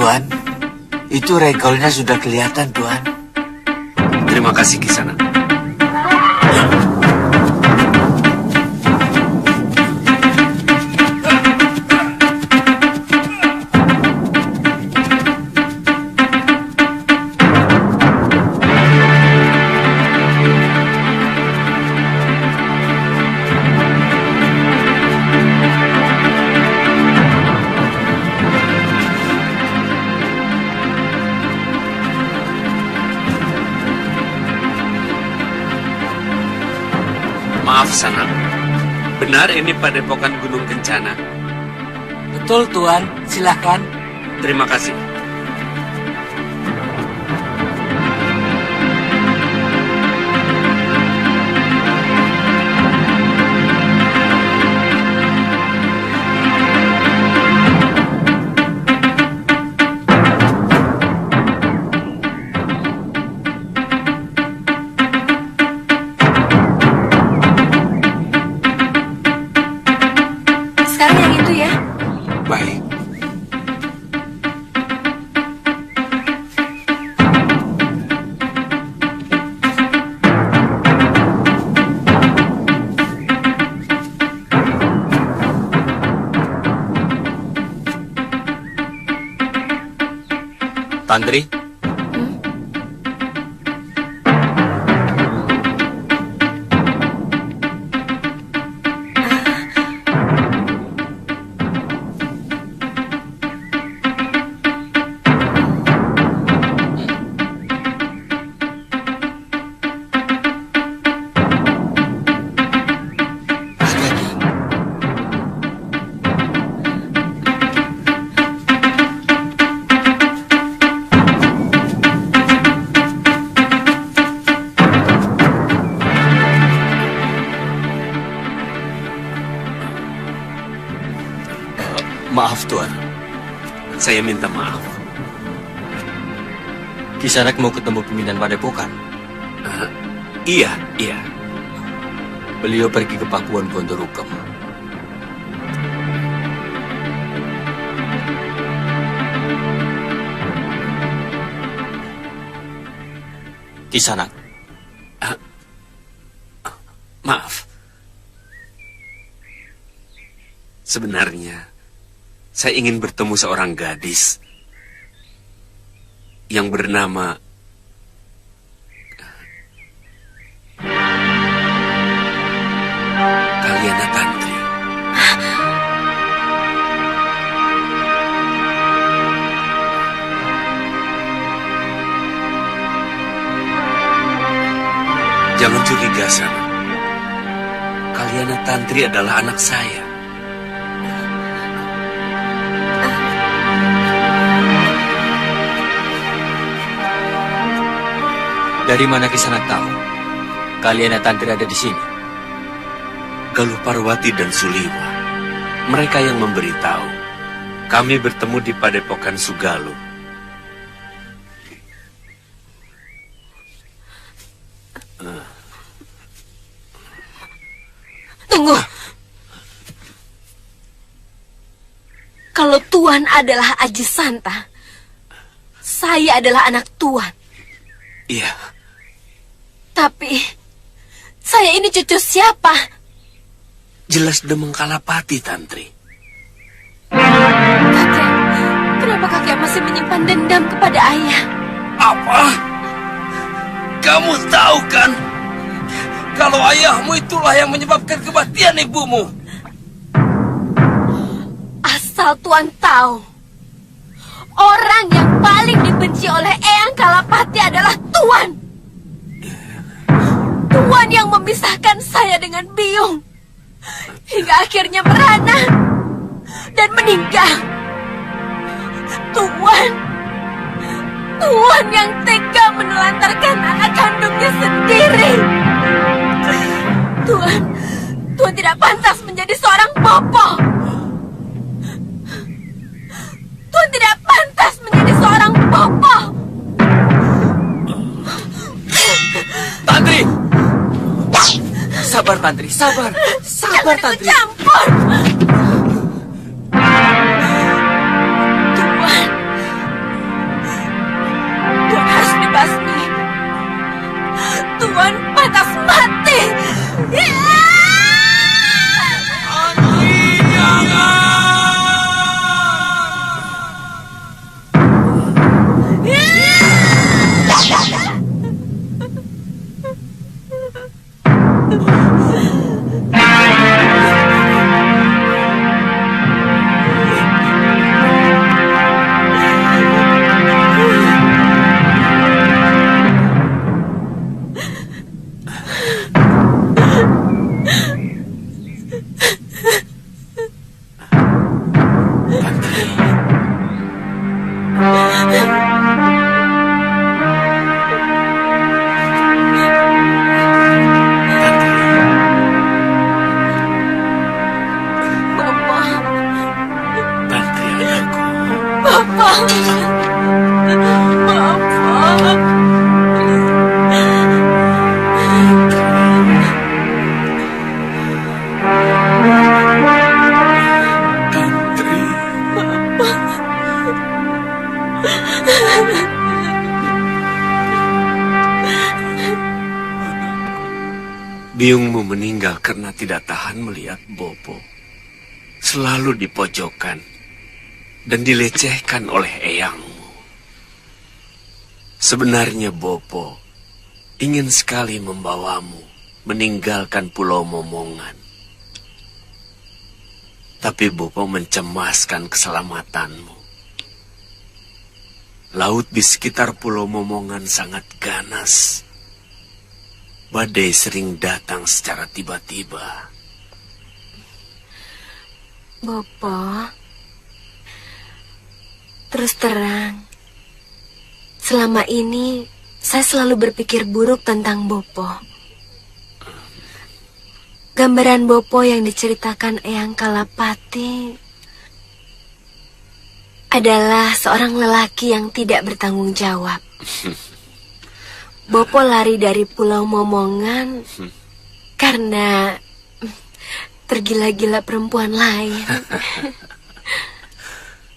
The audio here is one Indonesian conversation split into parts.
Tuan. Itu rekolnya sudah kelihatan, Tuan. Terima kasih, Kisanak. Maaf, Sanak. Benar ini Padepokan Gunung Kencana? Betul, Tuan. Silakan. Terima kasih. Sekarang yang itu ya. Baik. Tantri, Hati-hati. maaf Tuan. Saya minta maaf. Kisanak mau ketemu pimpinan Padepokan. Iya. Beliau pergi ke Pakuan Gondorukam. Kisanak, Maaf. Sebenarnya, saya ingin bertemu seorang gadis yang bernama Kaliana Tantri. Jangan curiga, Sana. Kaliana Tantri adalah anak saya. dari mana Kisanak tahu Kaliana Tantri ada di sini? Galuh Parwati dan Suliwa. Mereka yang memberitahu. Kami bertemu di Padepokan Sugaluh. Tunggu. Kalau Tuan adalah Aji Santa, saya adalah anak Tuan. Iya. Tapi, saya ini cucu siapa? Jelas Demeng Kalapati, Tantri. Kakek, kenapa kakek masih menyimpan dendam kepada ayah? Apa? Kamu tahu kan? Kalau ayahmu itulah yang menyebabkan kematian ibumu. Asal Tuan tahu, orang yang paling dibenci oleh Eyang Kalapati adalah Tuan. Tuan yang memisahkan saya dengan Biung. Hingga akhirnya merana dan meninggal. Tuan yang tega menelantarkan anak kandungnya sendiri. Tuan tidak pantas menjadi seorang bopo. Tuan tidak pantas menjadi seorang bopo. Tantri! Sabar, Tantri, sabar. Sabar, Jangan Tantri. ikut campur. Biungmu meninggal karena tidak tahan melihat Bopo selalu dipojokkan dan dilecehkan oleh eyangmu. Sebenarnya Bopo ingin sekali membawamu meninggalkan Pulau Momongan. Tapi Bopo mencemaskan keselamatanmu. Laut di sekitar Pulau Momongan sangat ganas. Badai sering datang secara tiba-tiba. Bopo, terus terang, selama ini saya selalu berpikir buruk tentang Bopo. Gambaran Bopo yang diceritakan Eyang Kalapati adalah seorang lelaki yang tidak bertanggung jawab. Bopo lari dari Pulau Momongan karena tergila-gila perempuan lain.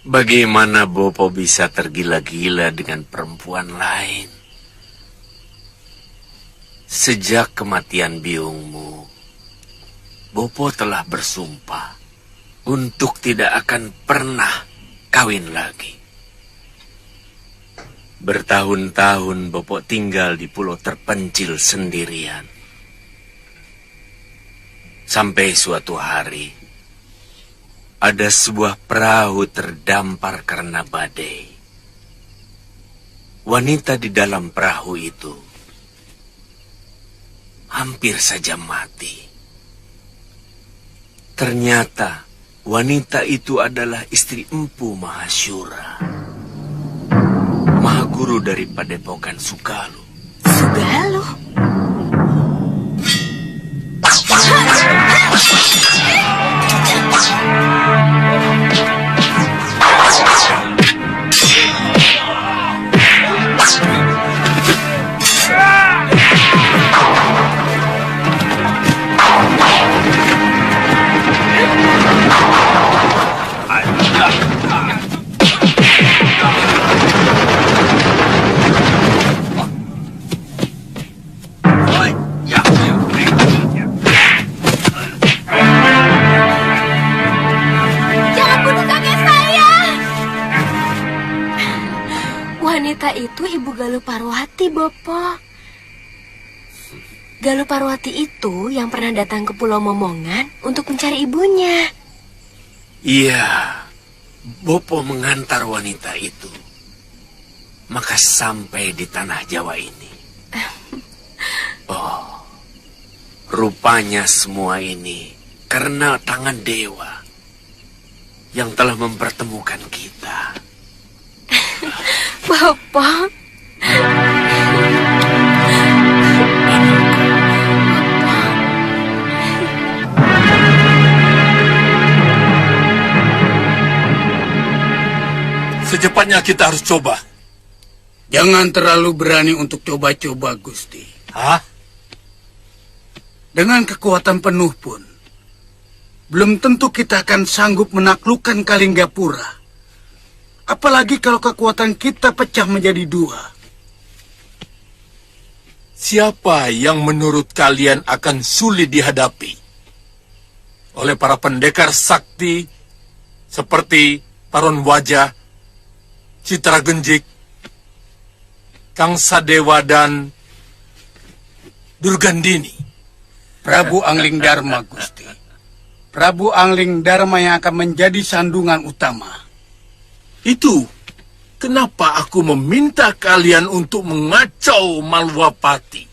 Bagaimana Bopo bisa tergila-gila dengan perempuan lain? Sejak kematian biungmu, Bopo telah bersumpah untuk tidak akan pernah kawin lagi. Bertahun-tahun Bopo tinggal di pulau terpencil sendirian. Sampai suatu hari, ada sebuah perahu terdampar karena badai. Wanita di dalam perahu itu hampir saja mati. Ternyata wanita itu adalah istri Empu Mahasyura, Mahaguru dari Padepokan Sugalu. Sugalu? Wanita itu Ibu Galuh Parwati, Bopo. Galuh Parwati itu yang pernah datang ke Pulau Momongan untuk mencari ibunya. Iya, Bopo mengantar wanita itu. Maka sampai di tanah Jawa ini. Oh, rupanya semua ini karena tangan dewa yang telah mempertemukan kita. Bapak. Secepatnya kita harus coba. Jangan terlalu berani untuk coba-coba, Gusti. Hah? Dengan kekuatan penuh pun, belum tentu kita akan sanggup menaklukkan Kalinggapura. Apalagi kalau kekuatan kita pecah menjadi dua. Siapa yang menurut kalian akan sulit dihadapi oleh para pendekar sakti seperti Paron Wajah, Citra Genjik, Kang Sadewa, dan Durgandini? Prabu Angling Dharma, Gusti. Prabu Angling Dharma yang akan menjadi sandungan utama. Itu kenapa aku meminta kalian untuk mengacau Malwapati.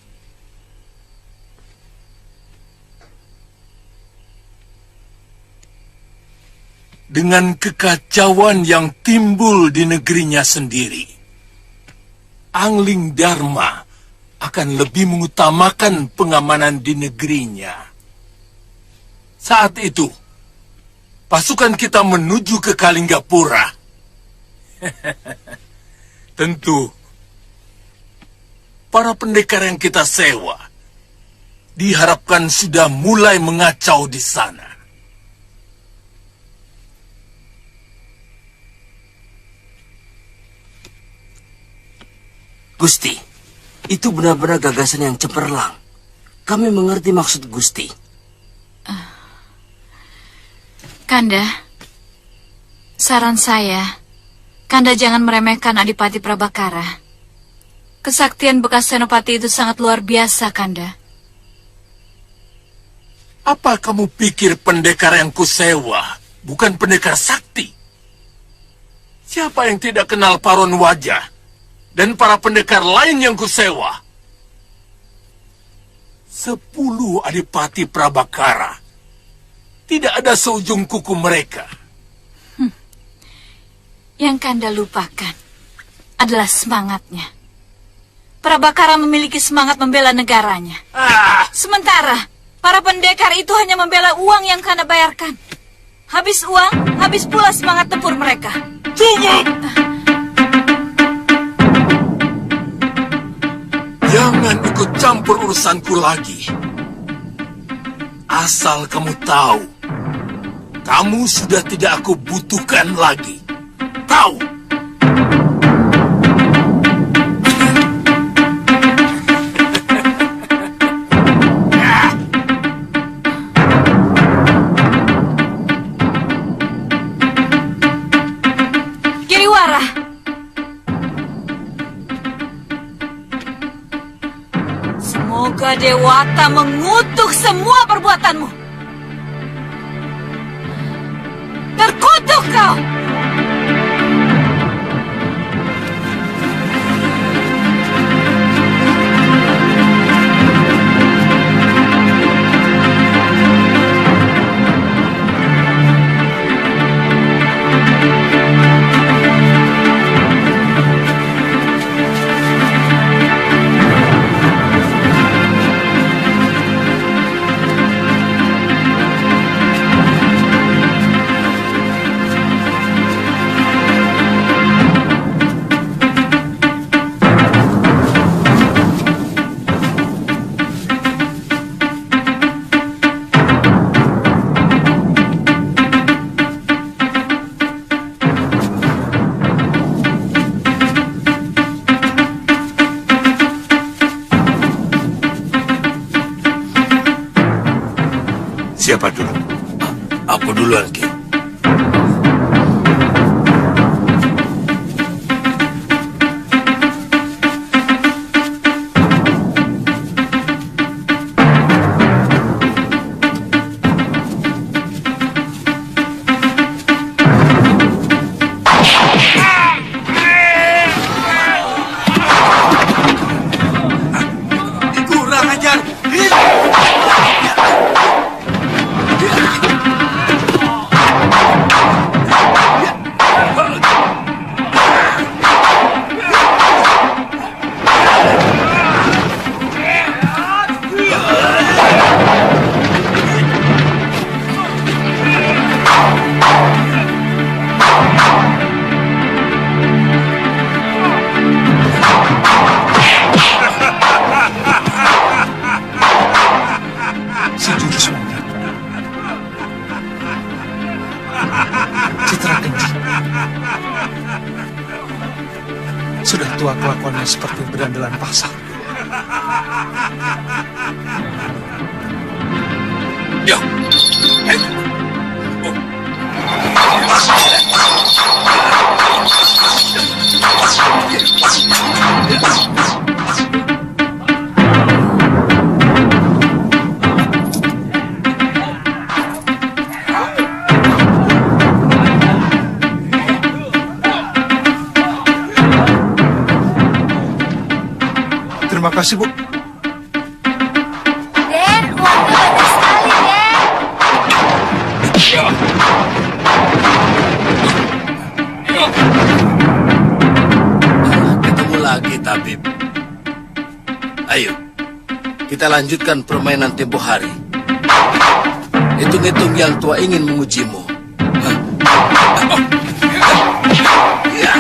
Dengan kekacauan yang timbul di negerinya sendiri, Angling Dharma akan lebih mengutamakan pengamanan di negerinya. Saat itu, pasukan kita menuju ke Kalinggapura. Tentu, para pendekar yang kita sewa diharapkan sudah mulai mengacau di sana. Gusti, itu benar-benar gagasan yang cemerlang. Kami mengerti maksud Gusti. Kanda, saran saya, Kanda jangan meremehkan Adipati Prabakara. Kesaktian bekas Senopati itu sangat luar biasa, Kanda. Apa kamu pikir pendekar yang kusewa bukan pendekar sakti? Siapa yang tidak kenal Paron Wajah dan para pendekar lain yang kusewa? 10 Adipati Prabakara. Tidak ada seujung kuku mereka. Yang Kanda lupakan adalah semangatnya. Prabakara memiliki semangat membela negaranya. Sementara para pendekar itu hanya membela uang yang Kanda bayarkan. Habis uang, habis pula semangat tempur mereka. Cukup! Jangan ikut campur urusanku lagi. Asal kamu tahu, kamu sudah tidak aku butuhkan lagi. Tahu? Giriwara, semoga Dewata mengutuk semua perbuatanmu. Terkutuk kau! Siapa dulu? Aku duluan, Ki. Kurang ajar. Si jurus monyet. Citra Genji. Sudah tua kelakuannya seperti berandalan pasar. Ya. Terima kasih, Bu. Den, uangnya banyak sekali, Den. Ketemu lagi, Tabib. Ayo, kita lanjutkan permainan tempo hari. Hitung-hitung yang tua ingin mengujimu. Hah? Oh. Ya.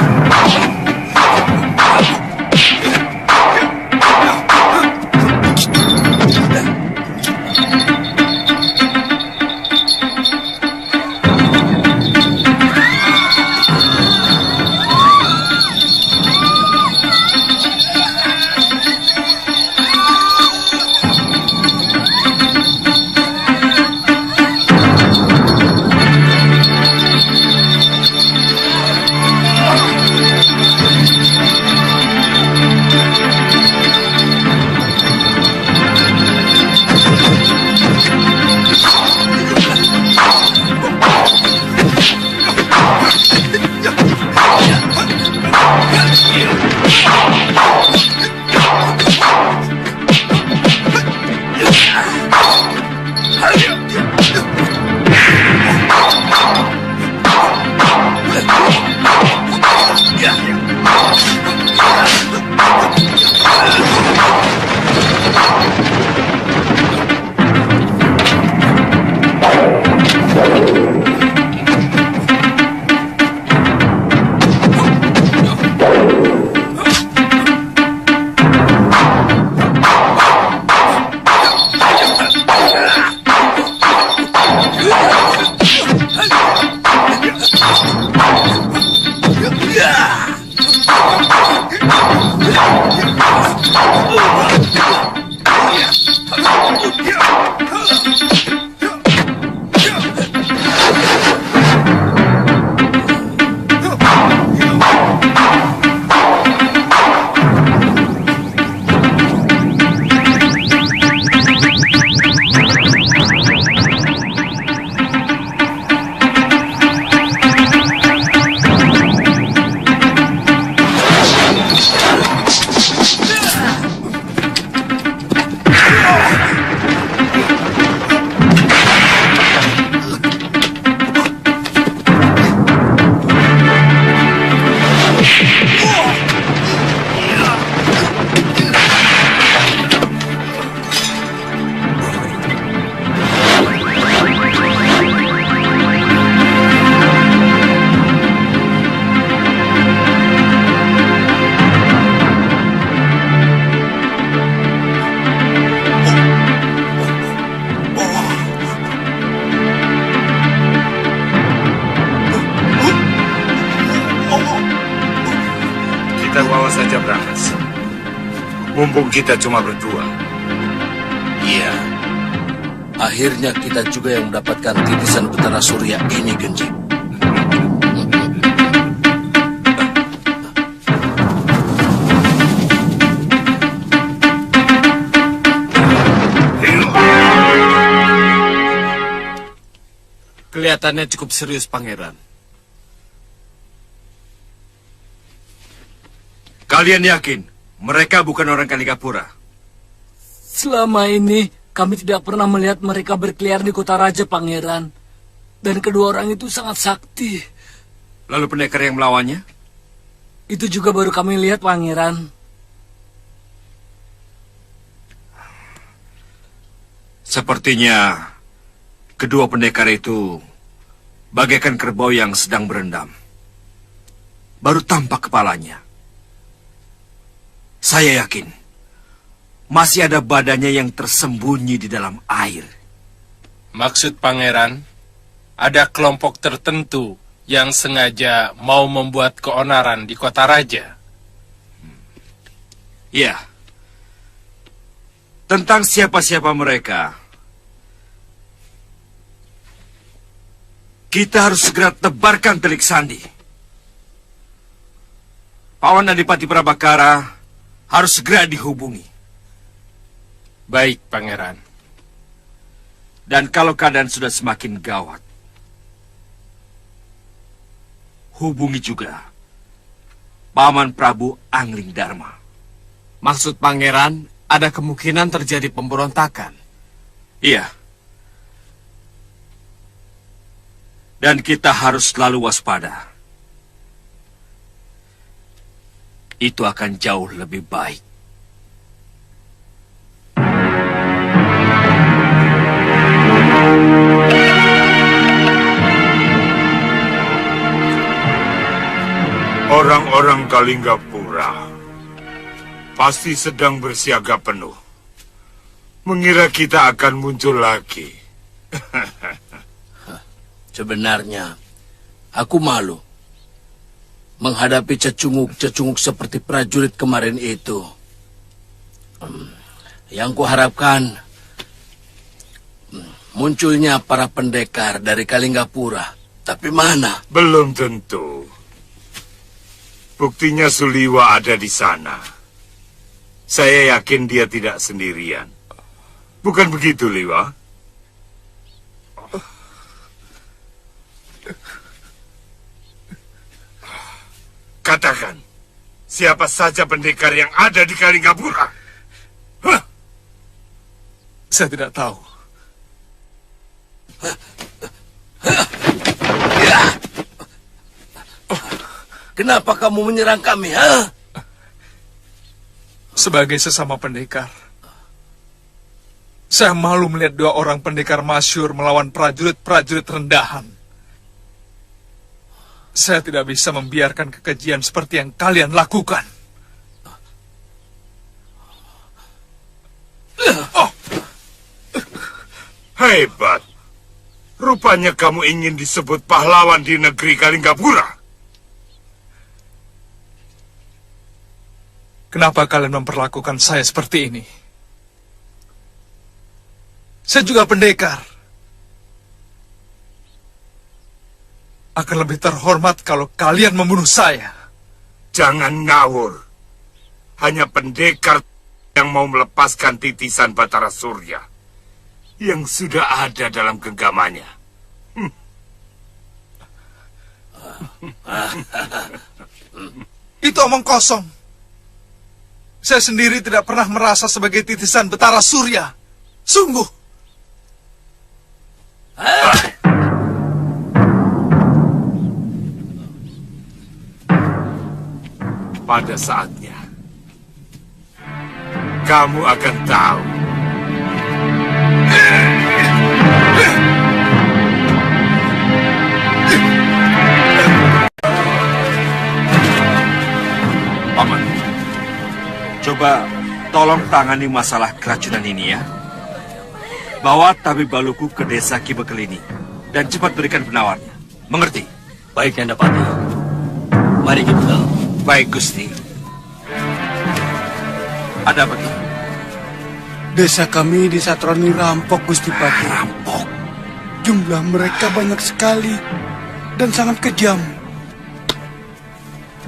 kita bawa saja Brangas. Mumpung kita cuma berdua. Iya. Akhirnya kita juga yang mendapatkan titisan Betara Surya ini, Genji. Kelihatannya cukup serius, Pangeran. Kalian yakin mereka bukan orang Kalingapura? Selama ini kami tidak pernah melihat mereka berkeliaran di kota raja, Pangeran. Dan kedua orang itu sangat sakti. Lalu pendekar yang melawannya? Itu juga baru kami lihat, Pangeran. Sepertinya kedua pendekar itu bagaikan kerbau yang sedang berendam. Baru tampak kepalanya. Saya yakin masih ada badannya yang tersembunyi di dalam air. Maksud Pangeran, ada kelompok tertentu yang sengaja mau membuat keonaran di kota raja. Ya. Tentang siapa-siapa mereka, kita harus segera tebarkan telik sandi. Pawan Adipati Prabakara harus segera dihubungi. Baik, Pangeran. Dan kalau keadaan sudah semakin gawat, hubungi juga Paman Prabu Angling Dharma. Maksud Pangeran, ada kemungkinan terjadi pemberontakan. Iya. Dan kita harus selalu waspada. Itu akan jauh lebih baik. Orang-orang Kalinggapura pasti sedang bersiaga penuh. Mengira kita akan muncul lagi. Sebenarnya, aku malu menghadapi cecunguk-cecunguk seperti prajurit kemarin itu. Yang kuharapkan munculnya para pendekar dari Kalinggapura. Tapi mana? Belum tentu. Buktinya Suliwa ada di sana. Saya yakin dia tidak sendirian. Bukan begitu, Liwa? Katakan, siapa saja pendekar yang ada di Kalinggapura? Hah? Saya tidak tahu. Kenapa kamu menyerang kami, ha? Sebagai sesama pendekar, saya malu melihat dua orang pendekar masyhur melawan prajurit-prajurit rendahan. Saya tidak bisa membiarkan kekejian seperti yang kalian lakukan. Hebat. Rupanya kamu ingin disebut pahlawan di negeri Kalinggapura. Kenapa kalian memperlakukan saya seperti ini? Saya juga pendekar. Akan lebih terhormat kalau kalian membunuh saya. Jangan ngawur. Hanya pendekar yang mau melepaskan titisan Batara Surya yang sudah ada dalam genggamannya. Itu omong kosong. Saya sendiri tidak pernah merasa sebagai titisan Betara Surya. Sungguh. Pada saatnya, kamu akan tahu. Paman, coba tolong tangani masalah keracunan ini ya. Bawa tabib Baluku ke desa Kibekel ini dan cepat berikan penawarnya. Mengerti? Baik, Nanda Pati. Mari kita. Baik, Gusti. Ada apa, Ki? Desa kami disatroni rampok, Gusti Pati. Rampok? Jumlah mereka banyak sekali dan sangat kejam.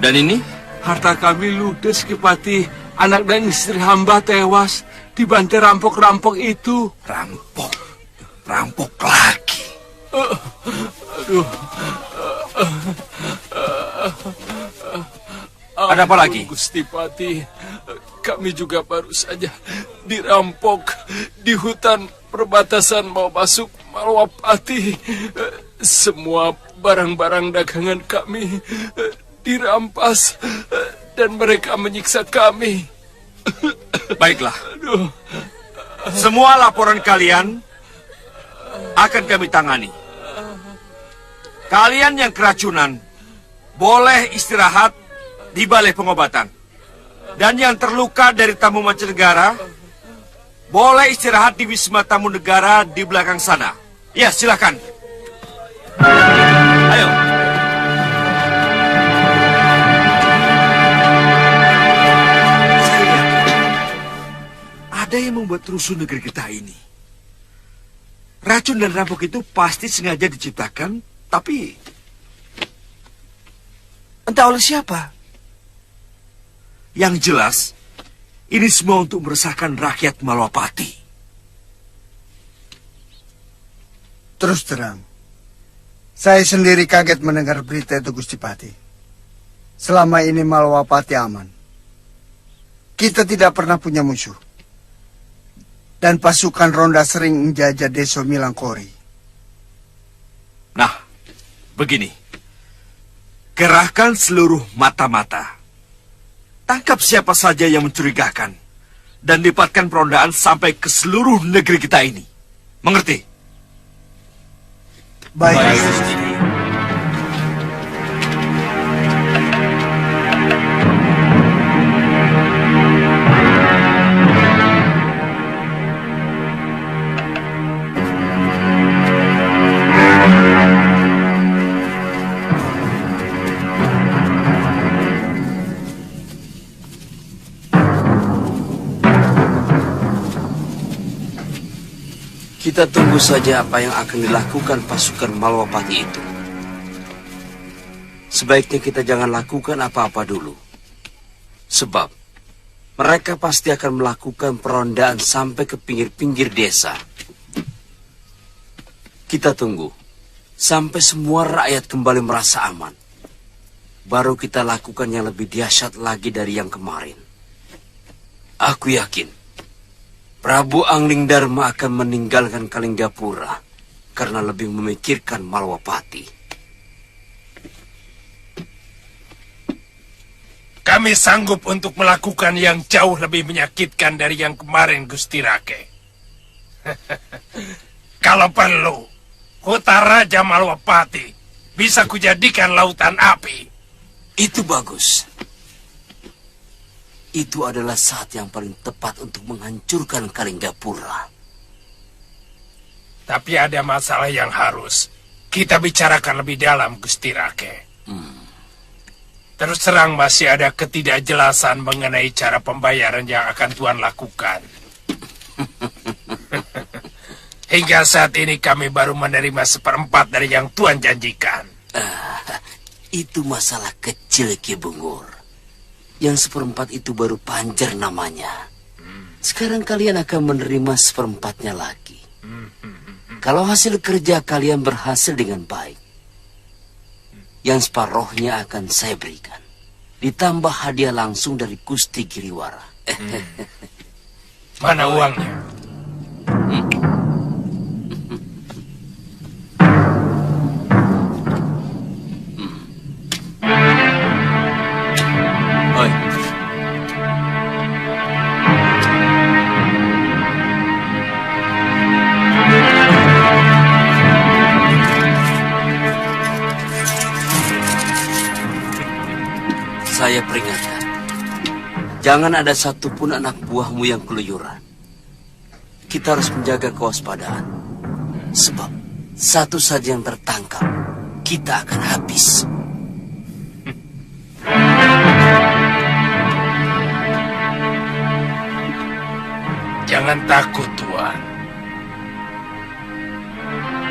Dan ini? Harta kami ludes, Ki Pati. Anak dan istri hamba tewas dibantai rampok-rampok itu. Rampok? Rampok lagi? Aduh. Ada apa lagi? Gusti Pati, kami juga baru saja dirampok di hutan perbatasan mau masuk Malwapati. Semua barang-barang dagangan kami dirampas dan mereka menyiksa kami. Baiklah. Semua laporan kalian akan kami tangani. Kalian yang keracunan boleh istirahat di balai pengobatan. Dan yang terluka dari tamu mancanegara boleh istirahat di Wisma Tamu Negara di belakang sana. Ya, silakan. Ayo. Saya yakin ada yang membuat rusuh negeri kita ini. Racun dan rampok itu pasti sengaja diciptakan, tapi entah oleh siapa. Yang jelas, ini semua untuk meresahkan rakyat Malwapati. Terus terang, saya sendiri kaget mendengar berita itu, Gusti Pati. Selama ini Malwapati aman. Kita tidak pernah punya musuh. Dan pasukan ronda sering menjajah Desa Milangkori. Nah, begini. Kerahkan seluruh mata-mata. Tangkap siapa saja yang mencurigakan. Dan lipatkan perondaan sampai ke seluruh negeri kita ini. Mengerti? Baik. Kita tunggu saja apa yang akan dilakukan pasukan Malwapati itu. Sebaiknya kita jangan lakukan apa-apa dulu. Sebab mereka pasti akan melakukan perondaan sampai ke pinggir-pinggir desa. Kita tunggu sampai semua rakyat kembali merasa aman. Baru kita lakukan yang lebih dahsyat lagi dari yang kemarin. Aku yakin Prabu Angling Dharma akan meninggalkan Kalinggapura karena lebih memikirkan Malwapati. Kami sanggup untuk melakukan yang jauh lebih menyakitkan dari yang kemarin, Gusti Rake. Kalau perlu, kota Raja Malwapati bisa kujadikan lautan api. Itu bagus. Itu adalah saat yang paling tepat untuk menghancurkan Kalinggapura. Tapi ada masalah yang harus kita bicarakan lebih dalam, Gusti Rake. Terus terang masih ada ketidakjelasan mengenai cara pembayaran yang akan Tuan lakukan. Hingga saat ini kami baru menerima 1/4 dari yang Tuan janjikan. Itu masalah kecil, Ki Bungur. Yang 1/4 itu baru panjar namanya. Sekarang kalian akan menerima 1/4-nya lagi. Kalau hasil kerja kalian berhasil dengan baik, yang separohnya akan saya berikan. Ditambah hadiah langsung dari Gusti Giriwara. Mana uangnya? Saya peringatkan, jangan ada satupun anak buahmu yang keluyuran. Kita harus menjaga kewaspadaan. Sebab satu saja yang tertangkap, kita akan habis. Jangan takut, Tuan.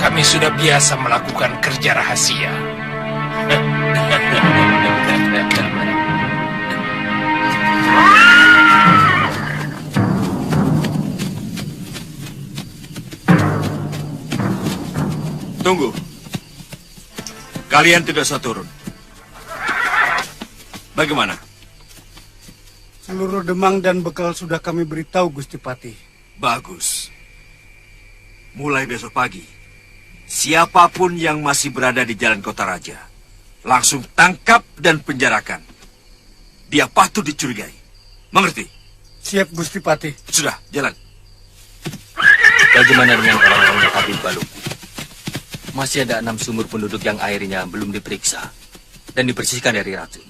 Kami sudah biasa melakukan kerja rahasia. Tunggu. Kalian tidak usah turun. Bagaimana? Seluruh demang dan bekal sudah kami beritahu, Gusti Patih. Bagus. Mulai besok pagi, siapapun yang masih berada di Jalan Kota Raja, langsung tangkap dan penjarakan. Dia patut dicurigai. Mengerti? Siap, Gusti Patih. Sudah, jalan. Bagaimana dengan orang-orangnya Habib Baluk? Masih ada 6 sumur penduduk yang airnya belum diperiksa dan dibersihkan dari racun.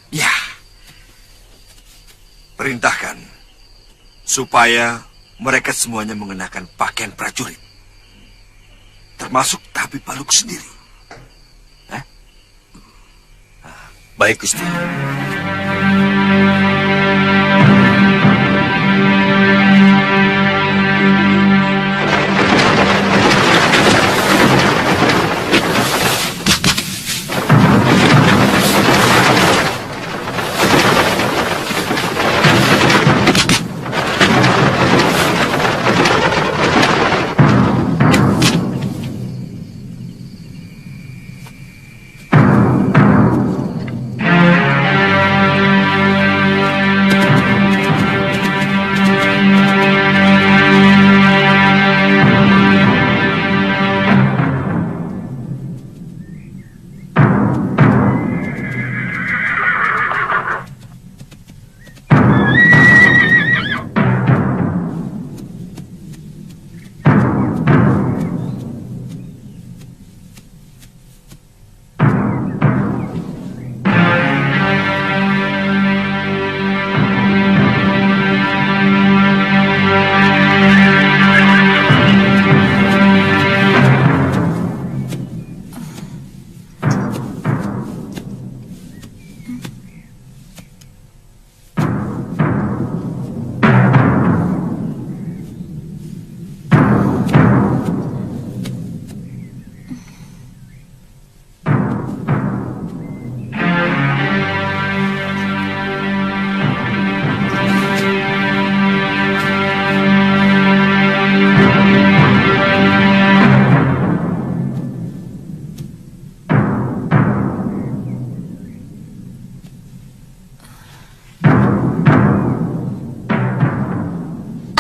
Ya. Perintahkan supaya mereka semuanya mengenakan pakaian prajurit. Termasuk Habib Baluk sendiri. Baik, Gusti.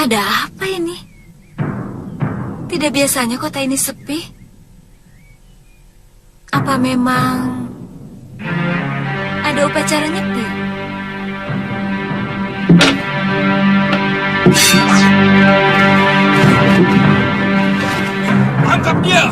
Ada apa ini? Tidak biasanya kota ini sepi. Apa memang ada upacara nyepi? Tangkap dia!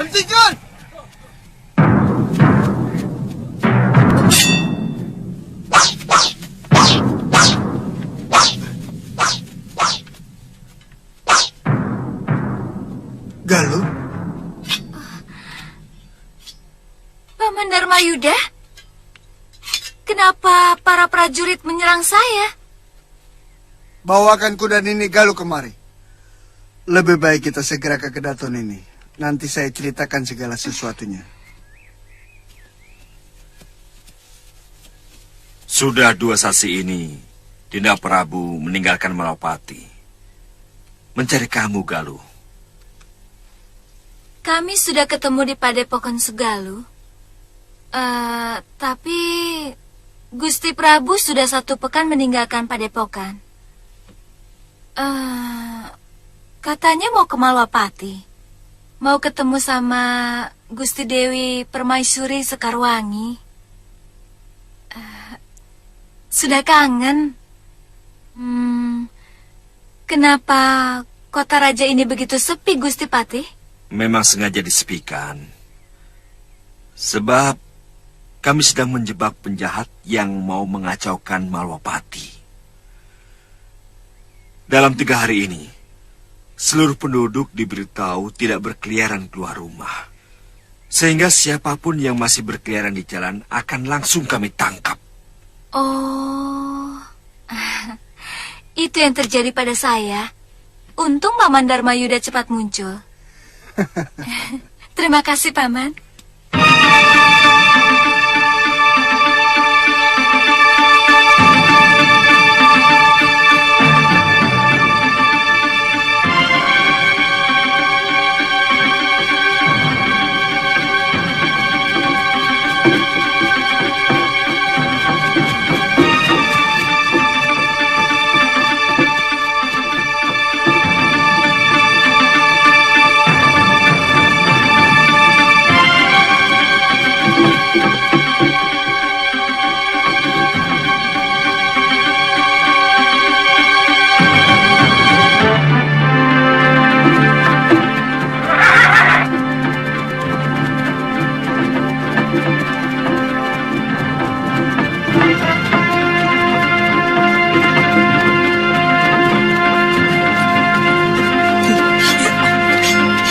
Hentikan! Galuh? Paman Dharmayuda? Kenapa para prajurit menyerang saya? Bawakan kuda Nini Galuh kemari. Lebih baik kita segera ke Kedaton ini. Nanti saya ceritakan segala sesuatunya. Sudah 2 sasi ini, Dinda Prabu meninggalkan Malapati. Mencari kamu, Galuh. Kami sudah ketemu di Padepokan Segaluh. Tapi Gusti Prabu sudah 1 pekan meninggalkan Padepokan. Katanya mau ke Malwapati. Mau ketemu sama Gusti Dewi Permaisuri Sekarwangi. Sudah kangen. Kenapa kota raja ini begitu sepi, Gusti Patih? Memang sengaja disepikan. Sebab kami sedang menjebak penjahat yang mau mengacaukan Malwapati. Dalam 3 hari ini, seluruh penduduk diberitahu tidak berkeliaran keluar rumah. Sehingga siapapun yang masih berkeliaran di jalan akan langsung kami tangkap. Oh, itu yang terjadi pada saya. Untung Paman Dharma Yuda cepat muncul. Terima kasih, Paman.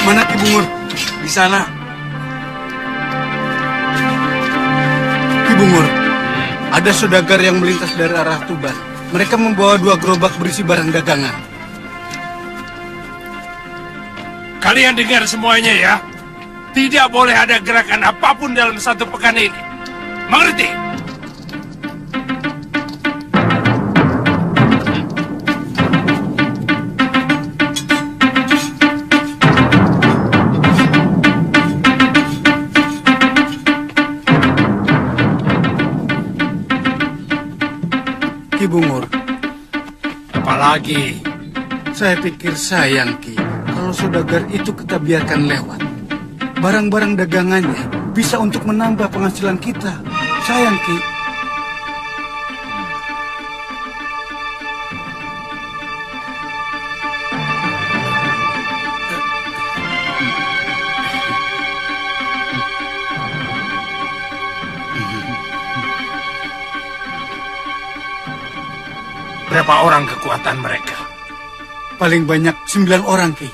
Mana Ki Bungur? Di sana. Ki Bungur, ada saudagar yang melintas dari arah Tuban. Mereka membawa 2 gerobak berisi barang dagangan. Kalian dengar semuanya ya. Tidak boleh ada gerakan apapun dalam 1 pekan ini. Mengerti? Ki Bungur. Apalagi? Saya pikir sayang, Ki. Kalau saudagar itu kita biarkan lewat. Barang-barang dagangannya bisa untuk menambah penghasilan kita. Sayang, Ki. Berapa orang kekuatan mereka? Paling banyak 9 orang, Ki.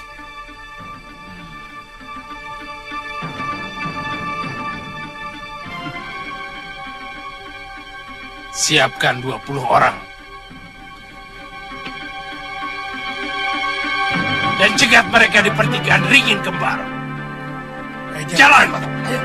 Siapkan 20 orang. Dan cegat mereka di pertigaan Ringin Kembar. Jalan! Ayo.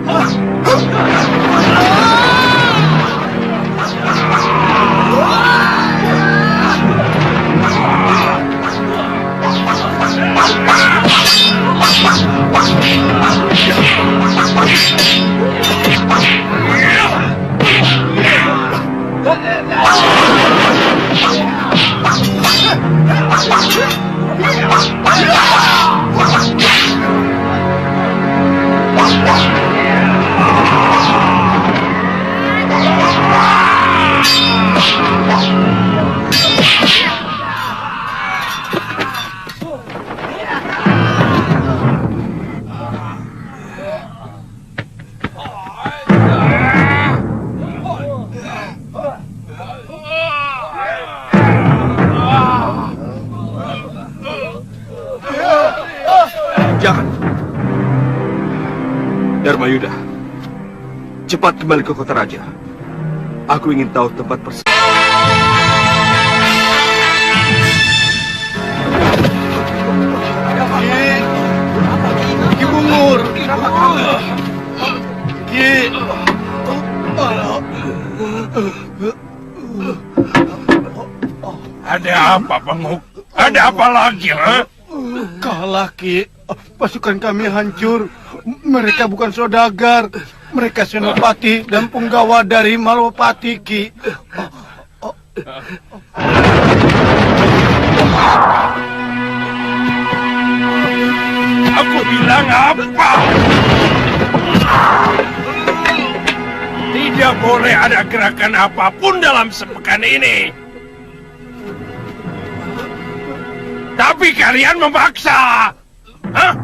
Ah! Dharmayuda, cepat kembali ke kota raja. Aku ingin tahu tempat persis. Ki Bungur. Ki. Ada apa, Penguk? Ada apa lagi, ha? Kalah, Ki. Pasukan kami hancur. Mereka bukan saudagar. Mereka senopati dan punggawa dari Malwapati, Ki. Aku bilang apa? Tidak boleh ada gerakan apapun dalam sepekan ini. Tapi kalian memaksa. Hah?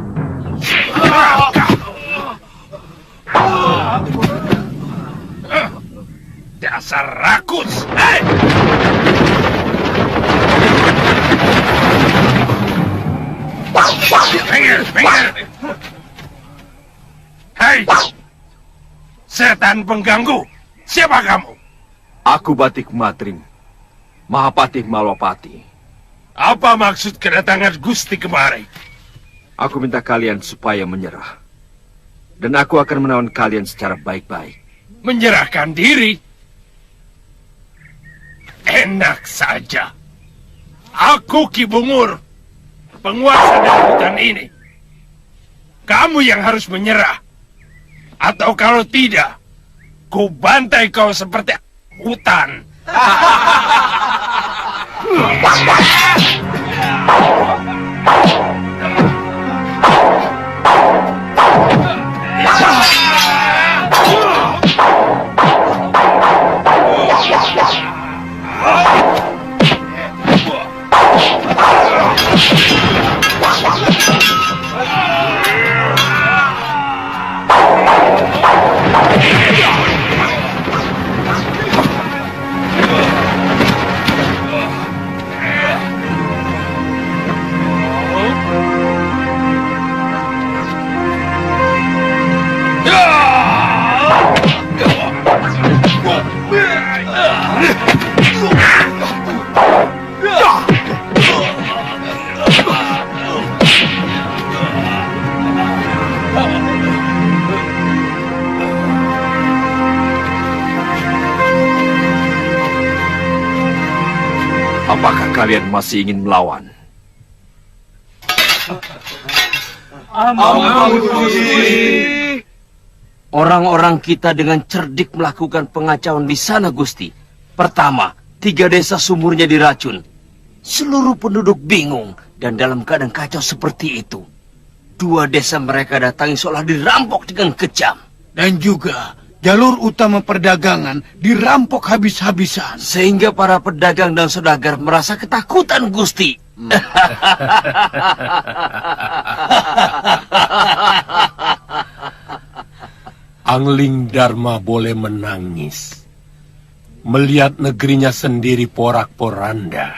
Dasar rakus. Hei! Minggir. Hei! Setan pengganggu. Siapa kamu? Aku Batik Matring, Mahapati Malwapati. Apa maksud kedatangan Gusti kemari? Aku minta kalian supaya menyerah. Dan aku akan menawan kalian secara baik-baik. Menyerahkan diri? Enak saja. Aku Ki Bungur, penguasa dari hutan ini. Kamu yang harus menyerah. Atau kalau tidak, ku bantai kau seperti hutan. Apakah kalian masih ingin melawan? Orang-orang kita dengan cerdik melakukan pengacauan di sana, Gusti. Pertama, 3 desa sumurnya diracun. Seluruh penduduk bingung dan dalam keadaan kacau seperti itu. 2 desa mereka datangi seolah dirampok dengan kejam. Dan juga jalur utama perdagangan dirampok habis-habisan. Sehingga para pedagang dan saudagar merasa ketakutan, Gusti. Angling Dharma boleh menangis melihat negerinya sendiri porak-poranda.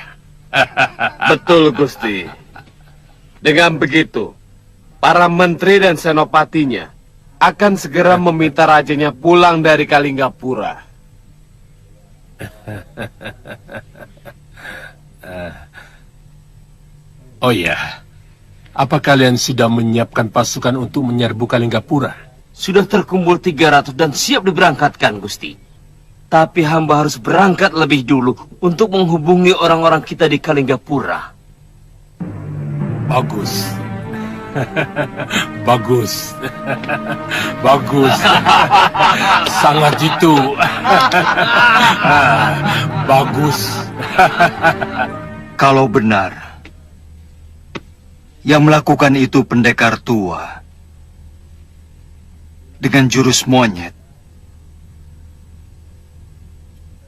Betul, Gusti. Dengan begitu, para menteri dan senopatinya akan segera meminta rajanya pulang dari Kalinggapura. Oh ya, apa kalian sudah menyiapkan pasukan untuk menyerbu Kalinggapura? Sudah terkumpul 300 dan siap diberangkatkan, Gusti. Tapi hamba harus berangkat lebih dulu untuk menghubungi orang-orang kita di Kalinggapura. Bagus. Bagus. Bagus. Sangat jitu. Bagus. Kalau benar yang melakukan itu pendekar tua dengan jurus monyet,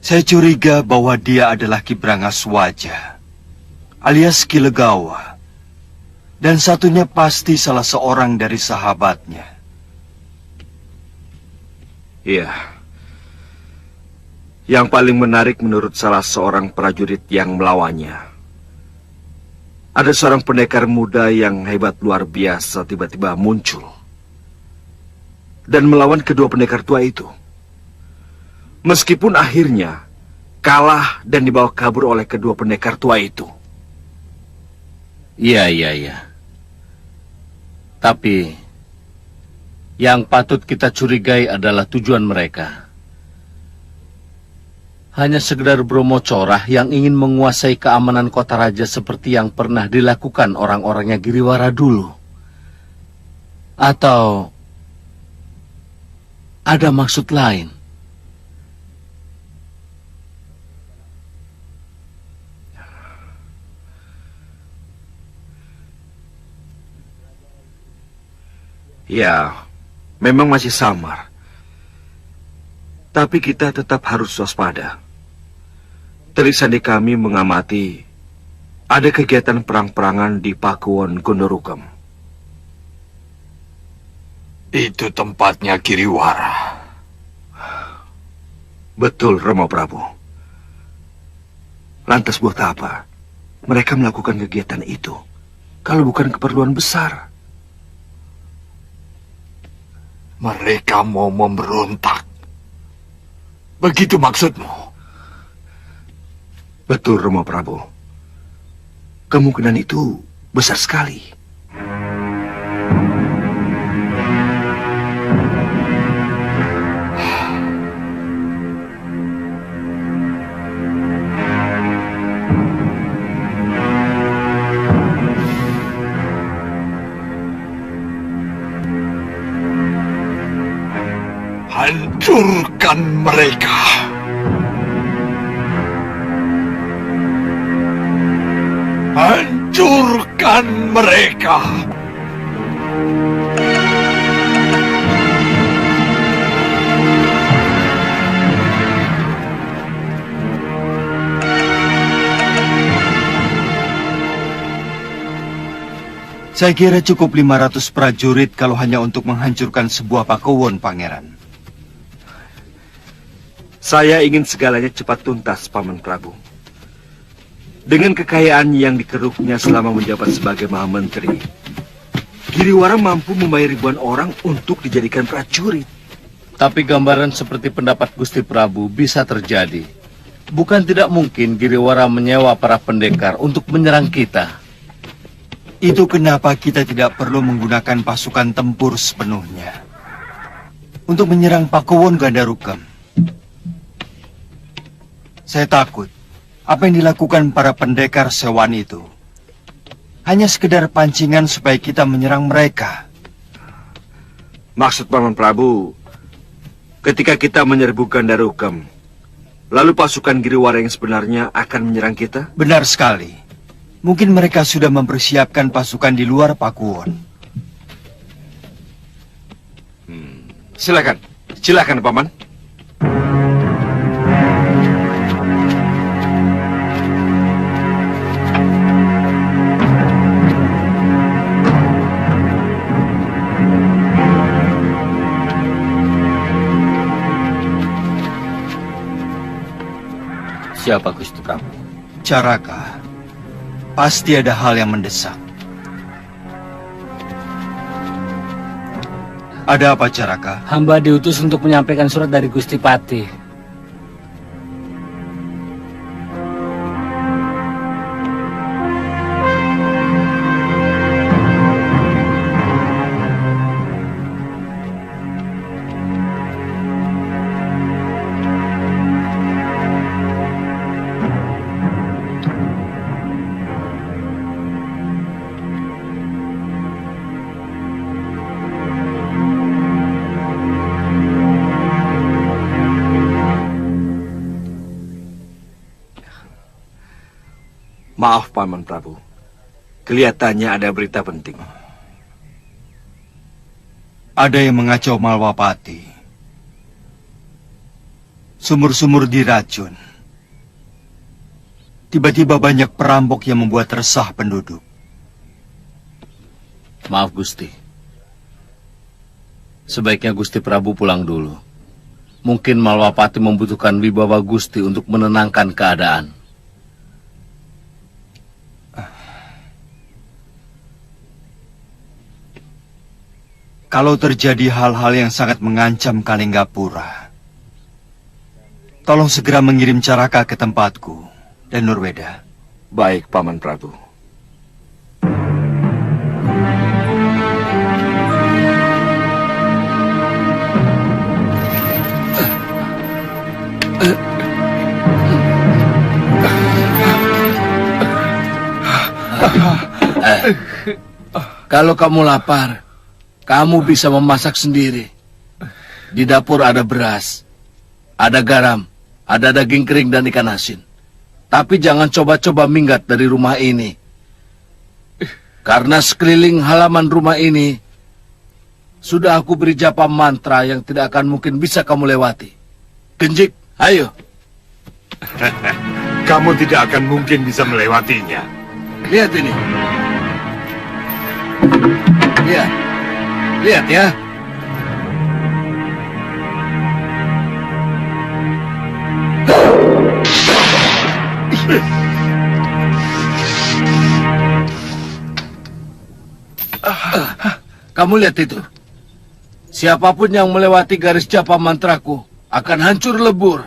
saya curiga bahwa dia adalah Ki Brangaswaja alias Ki Legawa, dan satunya pasti salah seorang dari sahabatnya. Iya. Yang paling menarik menurut salah seorang prajurit yang melawannya, ada seorang pendekar muda yang hebat luar biasa tiba-tiba muncul. dan melawan kedua pendekar tua itu. Meskipun akhirnya kalah dan dibawa kabur oleh kedua pendekar tua itu. Iya. Tapi yang patut kita curigai adalah tujuan mereka. Hanya sekedar Bromo Corah yang ingin menguasai keamanan kota raja seperti yang pernah dilakukan orang-orangnya Giriwara dulu. Atau ada maksud lain? Ya, memang masih samar. Tapi kita tetap harus waspada. Telik sandi kami mengamati ada kegiatan perang-perangan di Pakuwon Gondorukam. Itu tempatnya Giriwara. Betul, Rama Prabu. Lantas buat apa mereka melakukan kegiatan itu kalau bukan keperluan besar? Mereka mau memberontak. Begitu maksudmu? Betul, Rama Prabu. Kemungkinan itu besar sekali. Hancurkan mereka. Hancurkan mereka. Saya kira cukup 500 prajurit kalau hanya untuk menghancurkan sebuah Pakuwon, Pangeran. Saya ingin segalanya cepat tuntas, Paman Prabu. Dengan kekayaan yang dikeruknya selama menjabat sebagai Mahamenteri, Giriwara mampu membayar ribuan orang untuk dijadikan prajurit. Tapi gambaran seperti pendapat Gusti Prabu bisa terjadi. Bukan tidak mungkin Giriwara menyewa para pendekar untuk menyerang kita. Itu kenapa kita tidak perlu menggunakan pasukan tempur sepenuhnya untuk menyerang Pakuwon Gandarukam. Saya takut apa yang dilakukan para pendekar sewaan itu hanya sekedar pancingan supaya kita menyerang mereka. Maksud Paman Prabu, ketika kita menyerbu Gandarukam, lalu pasukan Giriwara yang sebenarnya akan menyerang kita? Benar sekali. Mungkin mereka sudah mempersiapkan pasukan di luar Pakuwon. Silakan Paman. Siapa Gusti Prabu? Caraka, pasti ada hal yang mendesak. Ada apa, Caraka? Hamba diutus untuk menyampaikan surat dari Gusti Patih. Maaf, Paman Prabu. Kelihatannya ada berita penting. Ada yang mengacau Malwapati. Sumur-sumur diracun. Tiba-tiba banyak perampok yang membuat resah penduduk. Maaf, Gusti. Sebaiknya Gusti Prabu pulang dulu. Mungkin Malwapati membutuhkan wibawa Gusti untuk menenangkan keadaan. kalau terjadi hal-hal yang sangat mengancam Kalinggapura, tolong segera mengirim Caraka ke tempatku dan Nurweda. Baik, Paman Prabu. Kalau kamu lapar, kamu bisa memasak sendiri. Di dapur ada beras, ada garam, ada daging kering dan ikan asin. Tapi jangan coba-coba minggat dari rumah ini. Karena sekeliling halaman rumah ini sudah aku beri japa mantra yang tidak akan mungkin bisa kamu lewati. Genjik, ayo. Kamu tidak akan mungkin bisa melewatinya. Lihat ini. Lihat. Lihat ya. Kamu lihat itu. Siapapun yang melewati garis japa mantraku akan hancur lebur.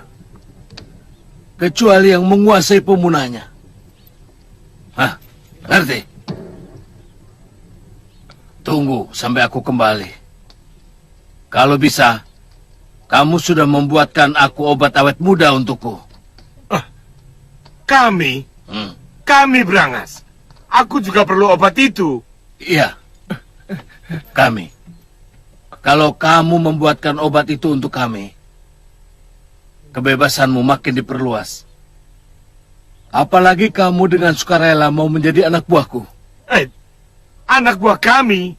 Kecuali yang menguasai pemunanya. Hah, ngerti? Tunggu sampai aku kembali. Kalau bisa, kamu sudah membuatkan aku obat awet muda untukku. Kami? Kami, Brangas. Aku juga perlu obat itu. Iya, kami. Kalau kamu membuatkan obat itu untuk kami, kebebasanmu makin diperluas. Apalagi kamu dengan sukarela mau menjadi anak buahku. Anak buah kami?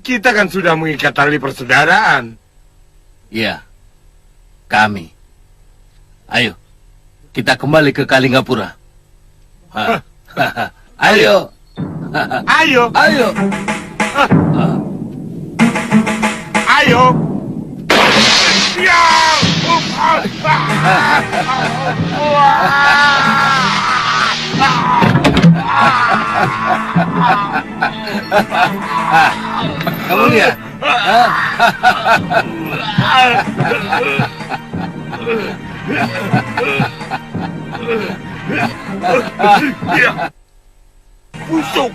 Kita kan sudah mengikat tali persaudaraan. Iya, kami. Ayo, kita kembali ke Kalinggapura. Ayo. Ayo. Ayo. Ayo. Ya. Kamu lihat? Busuk.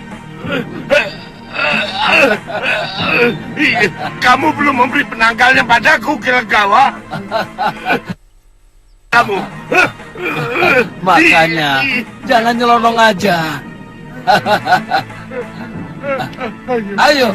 Kamu belum memberi penanggalnya padaku, Kilegawa. Kamu. Makanya, jangan nyelonong aja. Ayo.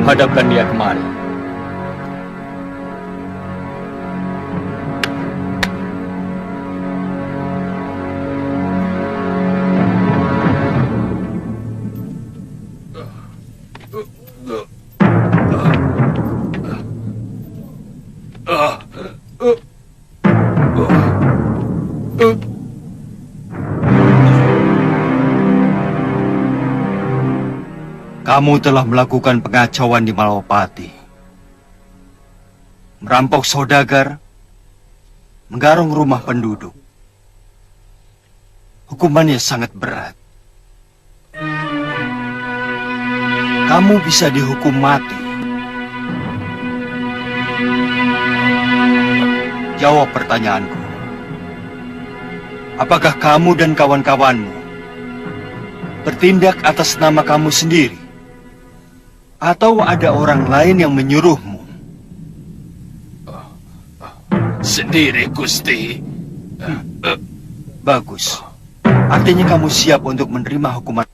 Hadapkan dia kemari. Kamu telah melakukan pengacauan di Malawapati, merampok saudagar, menggarong rumah penduduk. Hukumannya sangat berat. Kamu bisa dihukum mati. Jawab pertanyaanku. Apakah kamu dan kawan-kawanmu bertindak atas nama kamu sendiri? Atau ada orang lain yang menyuruhmu? Sendiri, Gusti. Bagus. Artinya kamu siap untuk menerima hukuman.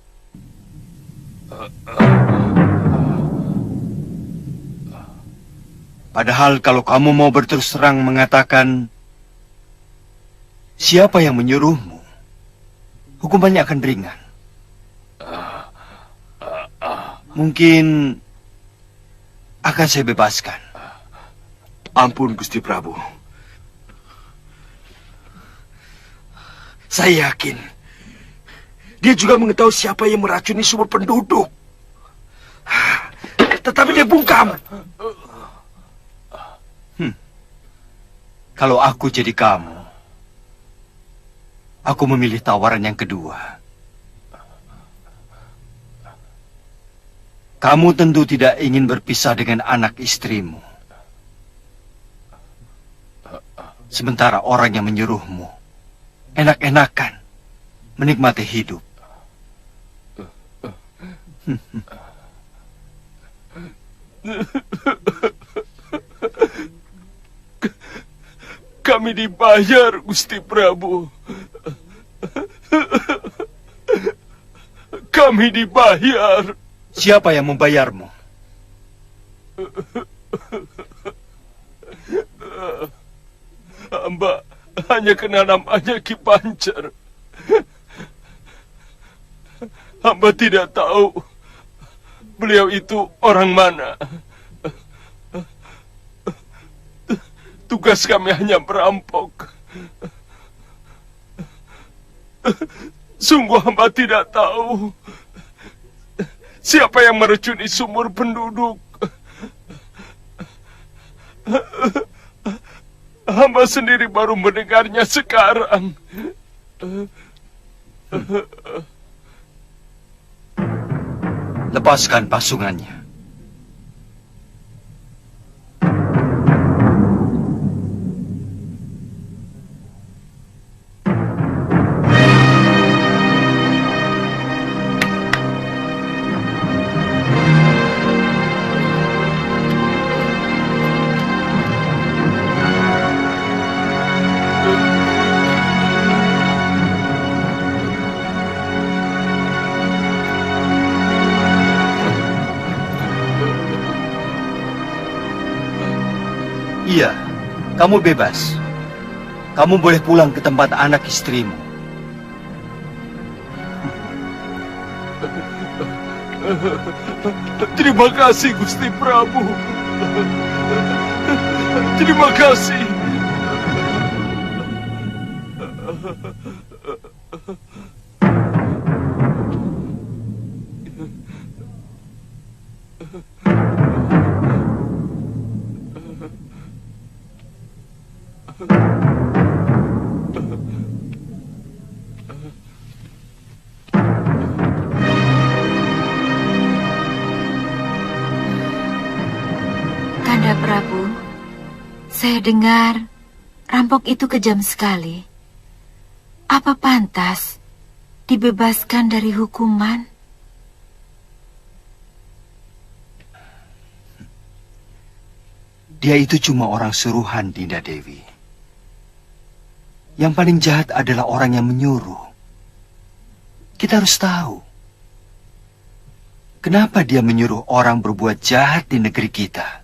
Padahal kalau kamu mau berterus terang mengatakan siapa yang menyuruhmu, hukumannya akan ringan. Mungkin akan saya bebaskan. Ampun, Gusti Prabu. Saya yakin dia juga mengetahui siapa yang meracuni semua penduduk. Tetapi dia bungkam. Kalau aku jadi kamu, aku memilih tawaran yang kedua. Kamu tentu tidak ingin berpisah dengan anak istrimu. Sementara orang yang menyuruhmu enak-enakan menikmati hidup. Kami dibayar, Gusti Prabu. Kami dibayar. Siapa yang membayarmu? Hamba hanya kenal namanya Ki Pancer. Hamba tidak tahu beliau itu orang mana. Tugas kami hanya merampok. Sungguh hamba tidak tahu siapa yang meracuni sumur penduduk. Hamba sendiri baru mendengarnya sekarang. Lepaskan pasungannya. Iya, kamu bebas. Kamu boleh pulang ke tempat anak istrimu. Terima kasih, Gusti Prabu. Terima kasih. Nanda Prabu, saya dengar rampok itu kejam sekali. Apa pantas dibebaskan dari hukuman? Dia itu cuma orang suruhan, Dinda Dewi. Yang paling jahat adalah orang yang menyuruh. Kita harus tahu. Kenapa dia menyuruh orang berbuat jahat di negeri kita?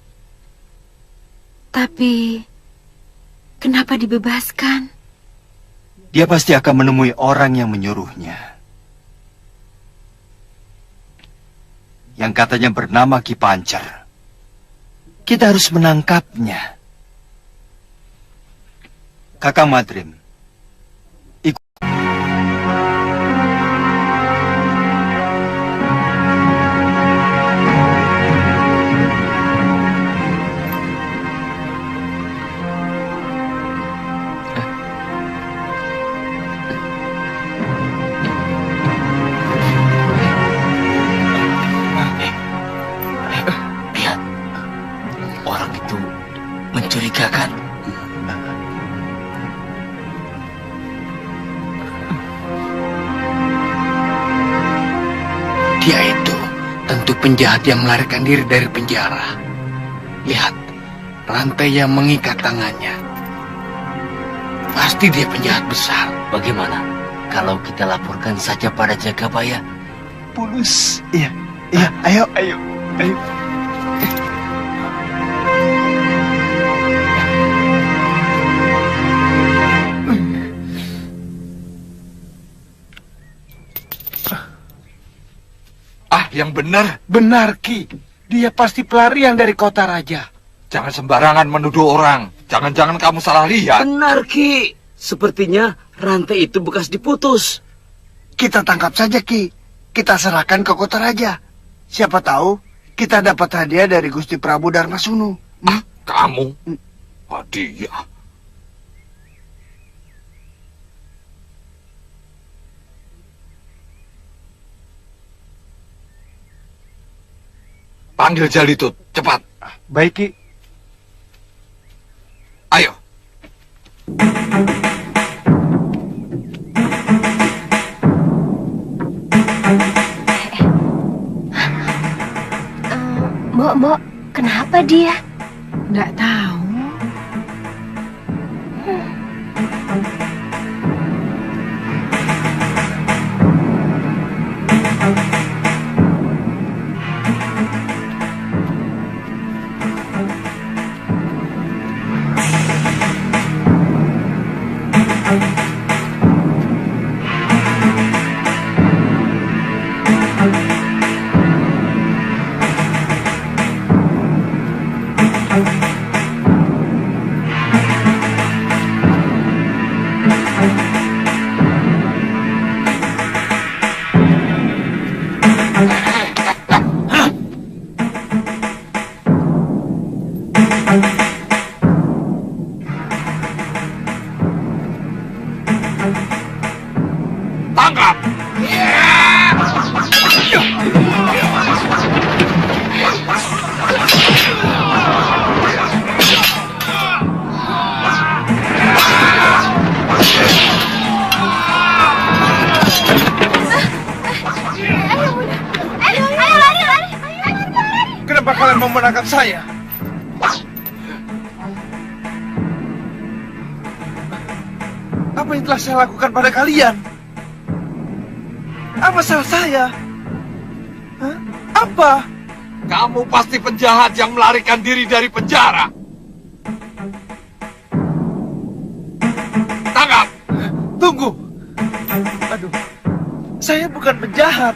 Tapi, kenapa dibebaskan? Dia pasti akan menemui orang yang menyuruhnya. Yang katanya bernama Ki Pancer. Kita harus menangkapnya. Kakang Madrim, ikut. Lihat, orang itu mencurigakan. Dia itu tentu penjahat yang melarikan diri dari penjara. Lihat, rantai yang mengikat tangannya. Pasti dia penjahat besar. Bagaimana kalau kita laporkan saja pada Jagabaya? Pulus. Iya, ayo. Yang benar. Benar, Ki. Dia pasti pelarian dari kota raja. Jangan sembarangan menuduh orang. Jangan-jangan kamu salah lihat. Benar, Ki. Sepertinya rantai itu bekas diputus. Kita tangkap saja, Ki. Kita serahkan ke kota raja. Siapa tahu kita dapat hadiah dari Gusti Prabu Darmasunu. Kamu? Hadiah? Panggil Jalitut, cepat. Baik, Ki. Ayo. Mbok, kenapa dia? Nggak tahu. Tangkap! Ayo lari. Kenapa kalian mau menangkap saya? Apa yang telah saya lakukan pada kalian? Apa salah saya? Hah? Apa? Kamu pasti penjahat yang melarikan diri dari penjara. Tangkap! Tunggu. Aduh. Saya bukan penjahat.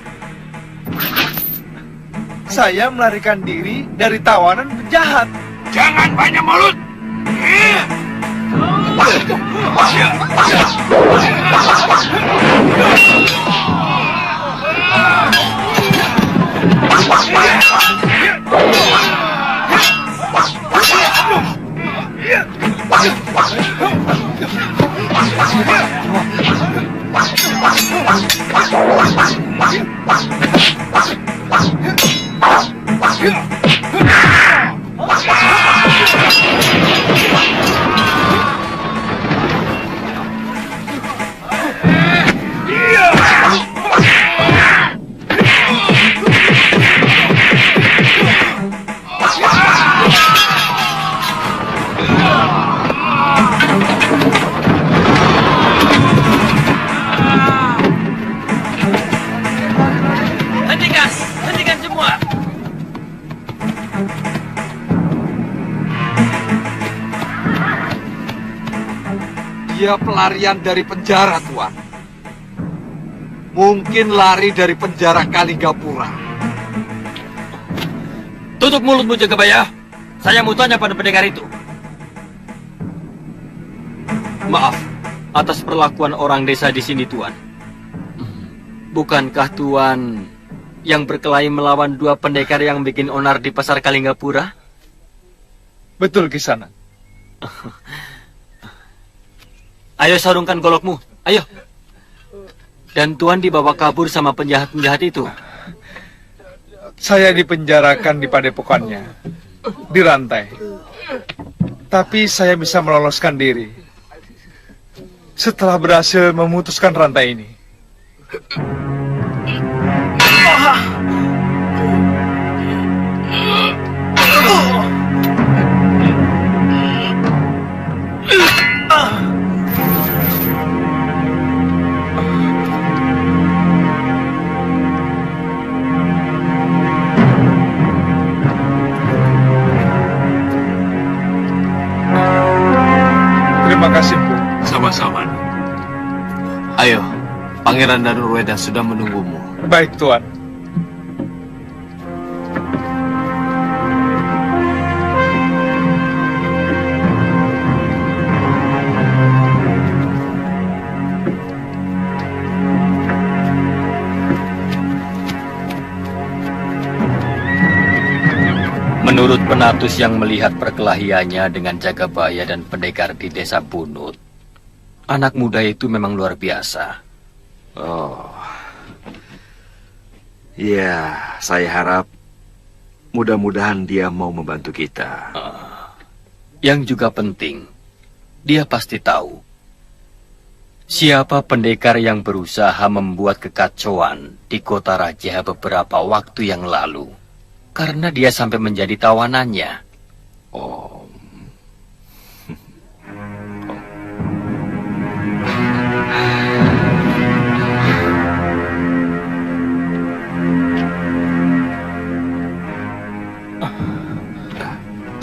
Saya melarikan diri dari tawanan penjahat. Jangan banyak mulut! Yeah. Dia pelarian dari penjara, Tuan. Mungkin lari dari penjara Kalinggapura. Tutup mulutmu, Jagabaya. Saya mau tanya pada pendekar itu. Maaf atas perlakuan orang desa di sini, Tuan. Bukankah Tuan yang berkelahi melawan dua pendekar yang bikin onar di pasar Kalinggapura? Betul, Kisanak. Ayo sarungkan golokmu, ayo. Dan Tuan dibawa kabur sama penjahat-penjahat itu. Saya dipenjarakan di padepokannya, dirantai. Tapi saya bisa meloloskan diri setelah berhasil memutuskan rantai ini. Terima kasih, Bu. Sama-sama. Ayo, Pangeran dan Urweda sudah menunggumu. Baik, Tuan. Menurut penatus yang melihat perkelahiannya dengan Jagabaya dan pendekar di desa Bunut, anak muda itu memang luar biasa. Oh. Ya, saya harap mudah-mudahan dia mau membantu kita. Yang juga penting, dia pasti tahu siapa pendekar yang berusaha membuat kekacauan di kota Raja beberapa waktu yang lalu. Karena dia sampai menjadi tawanannya. Oh.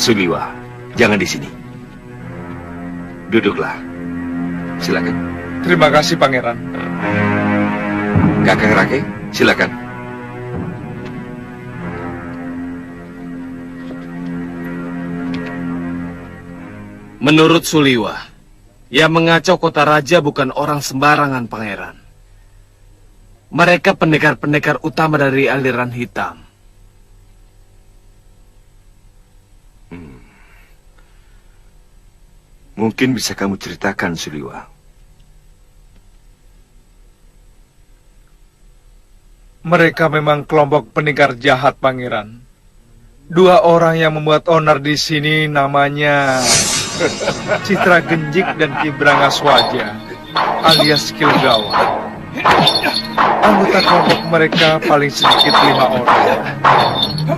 Suliwa, jangan di sini. Duduklah. Silakan. Terima kasih, Pangeran. Kakang Rake, silakan. Menurut Suliwa, yang mengacau kota raja bukan orang sembarangan, Pangeran. Mereka pendekar-pendekar utama dari aliran hitam. Mungkin bisa kamu ceritakan, Suliwa. Mereka memang kelompok pendekar jahat, Pangeran. Dua orang yang membuat onar di sini namanya Citra Genjik dan Ki Brangaswaja, alias Kilgawa. Anggota kelompok mereka paling sedikit 5 orang,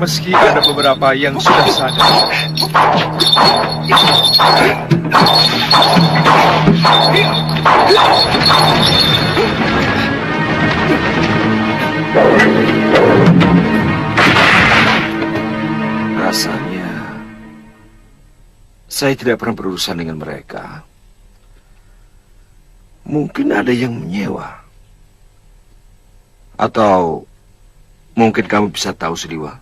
meski ada beberapa yang sudah sadar. Rasanya saya tidak pernah berurusan dengan mereka. Mungkin ada yang menyewa. Atau mungkin kamu bisa tahu, Suliwa.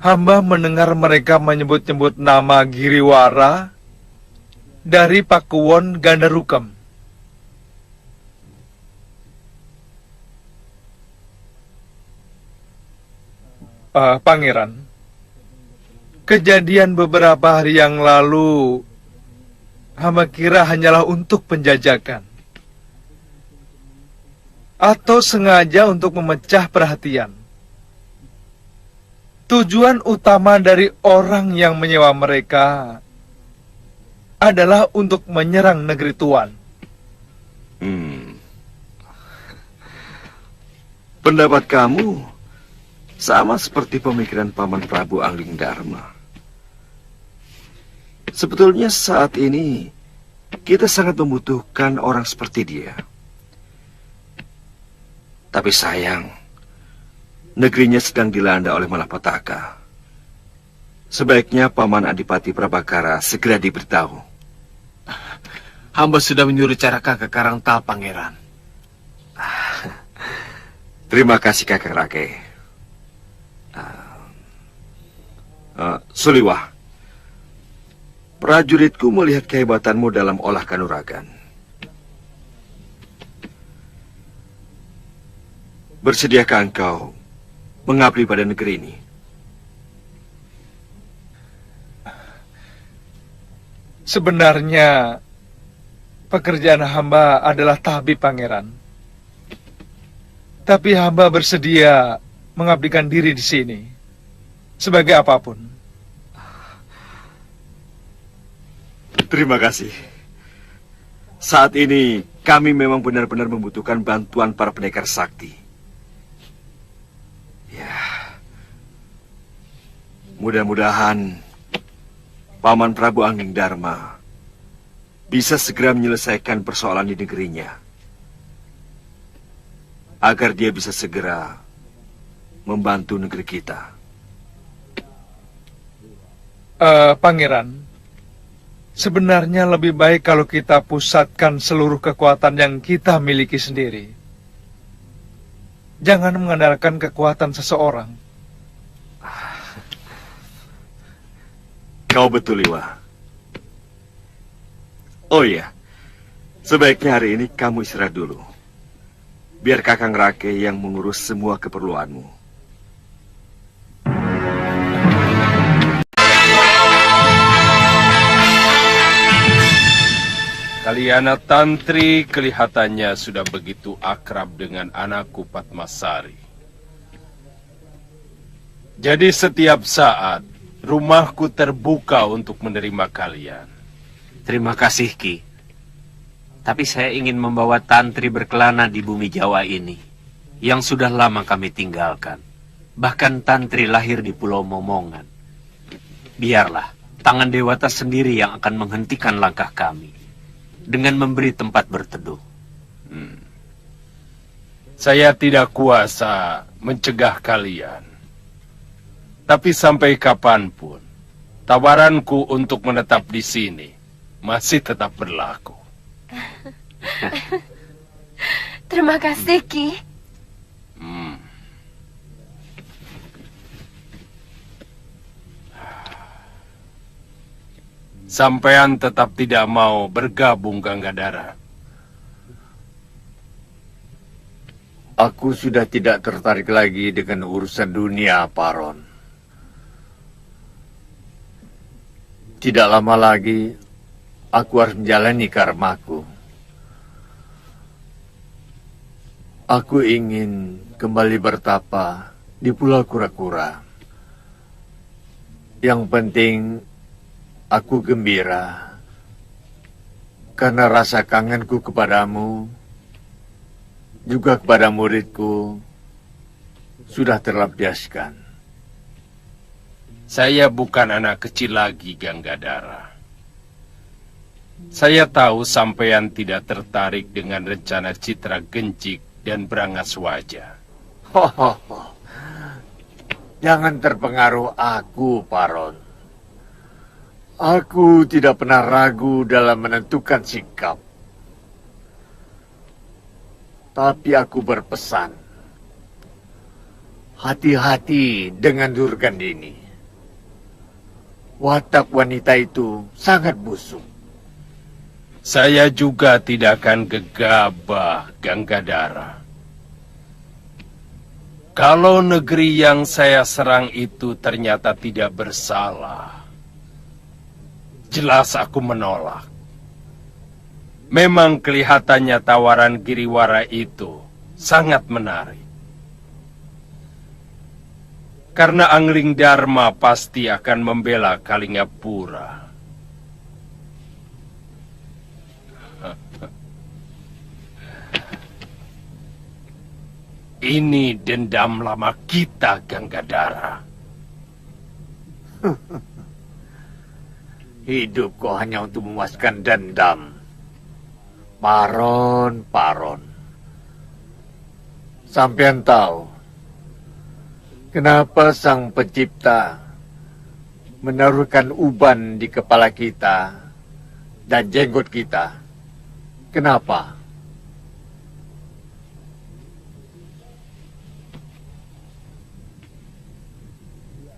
Hamba mendengar mereka menyebut-nyebut nama Giriwara dari Pakuwon Gandarukam. Pangeran, kejadian beberapa hari yang lalu hamba kira hanyalah untuk penjajakan atau sengaja untuk memecah perhatian. Tujuan utama dari orang yang menyewa mereka adalah untuk menyerang negeri Tuan. Pendapat kamu sama seperti pemikiran Paman Prabu Angling Dharma. Sebetulnya saat ini kita sangat membutuhkan orang seperti dia. Tapi sayang, negerinya sedang dilanda oleh malapetaka. Sebaiknya Paman Adipati Prabakara segera diberitahu. Hamba sudah menyuruh Caraka ke Karangtal, Pangeran. Terima kasih Kakang Rake. Suliwah, prajuritku melihat kehebatanmu dalam olah kanuragan. Bersediakah engkau mengabdi pada negeri ini? Sebenarnya pekerjaan hamba adalah tabib, Pangeran. Tapi hamba bersedia mengabdikan diri di sini sebagai apapun. Terima kasih. Saat ini kami memang benar-benar membutuhkan bantuan para pendekar sakti. Ya, mudah-mudahan Paman Prabu Angging Dharma bisa segera menyelesaikan persoalan di negerinya, agar dia bisa segera membantu negeri kita. Pangeran, sebenarnya lebih baik kalau kita pusatkan seluruh kekuatan yang kita miliki sendiri. Jangan mengandalkan kekuatan seseorang. Kau betul, Liwa. Oh iya, sebaiknya hari ini kamu istirahat dulu. Biar Kakang Rake yang mengurus semua keperluanmu. Kaliana Tantri kelihatannya sudah begitu akrab dengan anakku Padmasari. Jadi setiap saat rumahku terbuka untuk menerima kalian. Terima kasih, Ki. Tapi saya ingin membawa Tantri berkelana di bumi Jawa ini, yang sudah lama kami tinggalkan. Bahkan Tantri lahir di Pulau Momongan. Biarlah tangan Dewata sendiri yang akan menghentikan langkah kami, dengan memberi tempat berteduh. Saya tidak kuasa mencegah kalian. Tapi sampai kapanpun, tawaranku untuk menetap di sini masih tetap berlaku. Terima kasih, Ki. Sampean tetap tidak mau bergabung, Ganggadara. Aku sudah tidak tertarik lagi dengan urusan dunia, Paron. Tidak lama lagi, aku harus menjalani karmaku. Aku ingin kembali bertapa di Pulau Kura-Kura. Yang penting, aku gembira karena rasa kangenku kepadamu, juga kepada muridku, sudah terlampiaskan. Saya bukan anak kecil lagi, Ganggadara. Saya tahu sampean tidak tertarik dengan rencana Citra Gencik dan Brangas Wajah. Jangan terpengaruh aku, Paron. Aku tidak pernah ragu dalam menentukan sikap. Tapi aku berpesan, hati-hati dengan Durgandini. Watak wanita itu sangat busuk. Saya juga tidak akan gegabah, Ganggadara. Kalau negeri yang saya serang itu ternyata tidak bersalah, jelas aku menolak. Memang kelihatannya tawaran Giriwara itu sangat menarik. Karena Angling Dharma pasti akan membela Kalingapura. Ini dendam lama kita, Ganggadara. Hidup kok hanya untuk memuaskan dendam. Paron. Sampean tahu kenapa Sang Pencipta menaruhkan uban di kepala kita dan jenggot kita. Kenapa?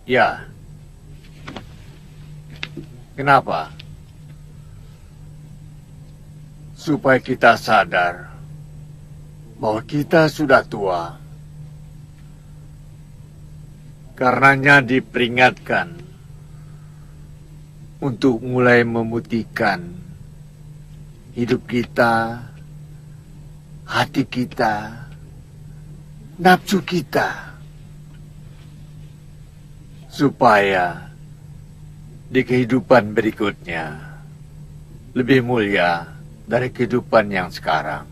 Ya. Kenapa? Supaya kita sadar bahwa kita sudah tua. Karenanya diperingatkan untuk mulai memutihkan hidup kita, hati kita, nafsu kita, supaya di kehidupan berikutnya lebih mulia dari kehidupan yang sekarang.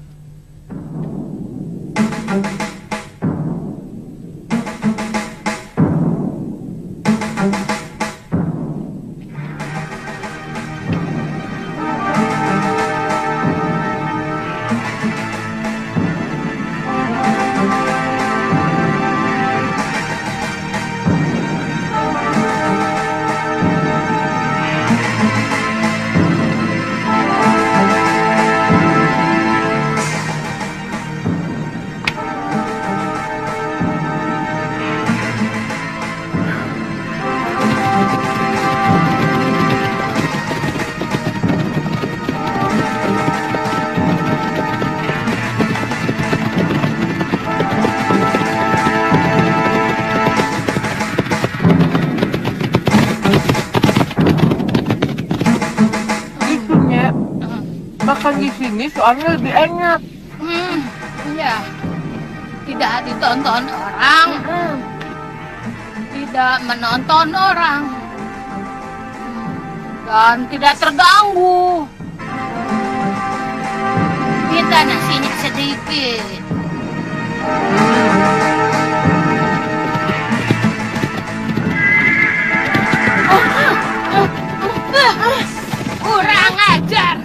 Makan di sini soalnya lebih enak. Iya. Tidak ditonton orang. Tidak menonton orang. Dan tidak terganggu. Minta nasinya sedikit. Kurang ajar.